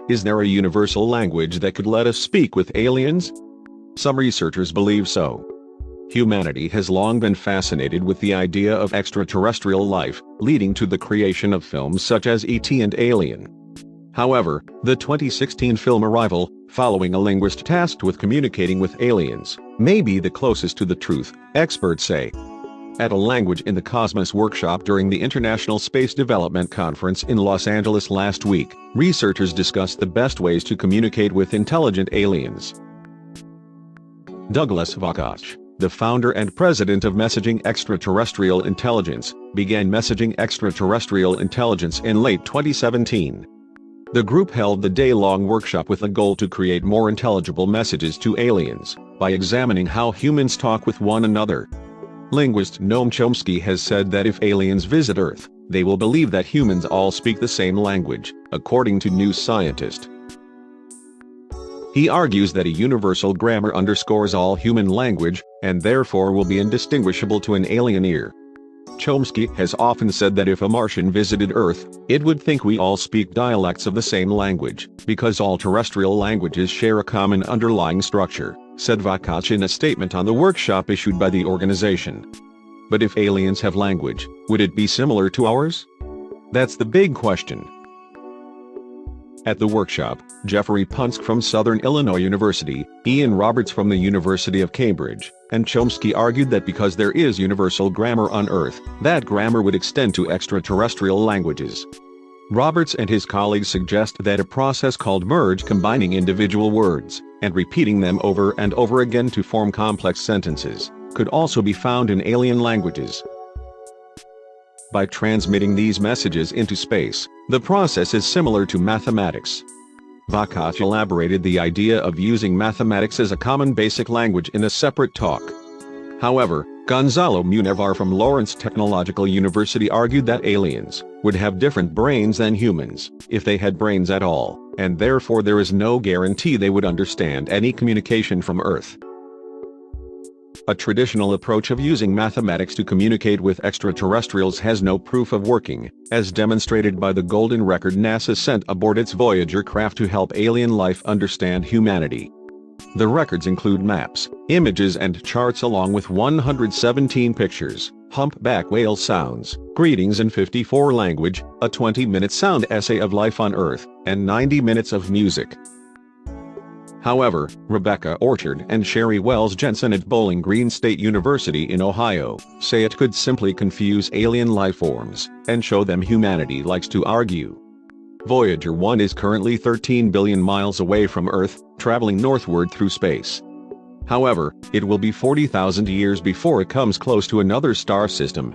Is there a universal language that could let us speak with aliens? Some researchers believe so. Humanity has long been fascinated with the idea of extraterrestrial life, leading to the creation of films such as E.T. and Alien. However, the 2016 film Arrival, following a linguist tasked with communicating with aliens, may be the closest to the truth, experts say. At a Language in the Cosmos workshop during the International Space Development Conference in Los Angeles last week, researchers discussed the best ways to communicate with intelligent aliens. Douglas Vakach, the founder and president of Messaging Extraterrestrial Intelligence, began messaging extraterrestrial intelligence in late 2017. The group held the day-long workshop with the goal to create more intelligible messages to aliens, by examining how humans talk with one another. Linguist Noam Chomsky has said that if aliens visit Earth, they will believe that humans all speak the same language, according to New Scientist. He argues that a universal grammar underscores all human language, and therefore will be indistinguishable to an alien ear. Chomsky has often said that if a Martian visited Earth, it would think we all speak dialects of the same language, because all terrestrial languages share a common underlying structure, said Vakach in a statement on the workshop issued by the organization. But if aliens have language, would it be similar to ours? That's the big question. At the workshop, Jeffrey Punsk from Southern Illinois University, Ian Roberts from the University of Cambridge, and Chomsky argued that because there is universal grammar on Earth, that grammar would extend to extraterrestrial languages. Roberts and his colleagues suggest that a process called merge, combining individual words and repeating them over and over again to form complex sentences, could also be found in alien languages. By transmitting these messages into space, the process is similar to mathematics. Vakach elaborated the idea of using mathematics as a common basic language in a separate talk. However, Gonzalo Munevar from Lawrence Technological University argued that aliens would have different brains than humans, if they had brains at all, and therefore there is no guarantee they would understand any communication from Earth. A traditional approach of using mathematics to communicate with extraterrestrials has no proof of working, as demonstrated by the golden record NASA sent aboard its Voyager craft to help alien life understand humanity. The records include maps, images and charts along with 117 pictures, humpback whale sounds, greetings in 54 language, a 20-minute sound essay of life on Earth, and 90 minutes of music. However, Rebecca Orchard and Sherry Wells Jensen at Bowling Green State University in Ohio say it could simply confuse alien life forms and show them humanity likes to argue. Voyager 1 is currently 13 billion miles away from Earth, traveling northward through space. However, it will be 40,000 years before it comes close to another star system,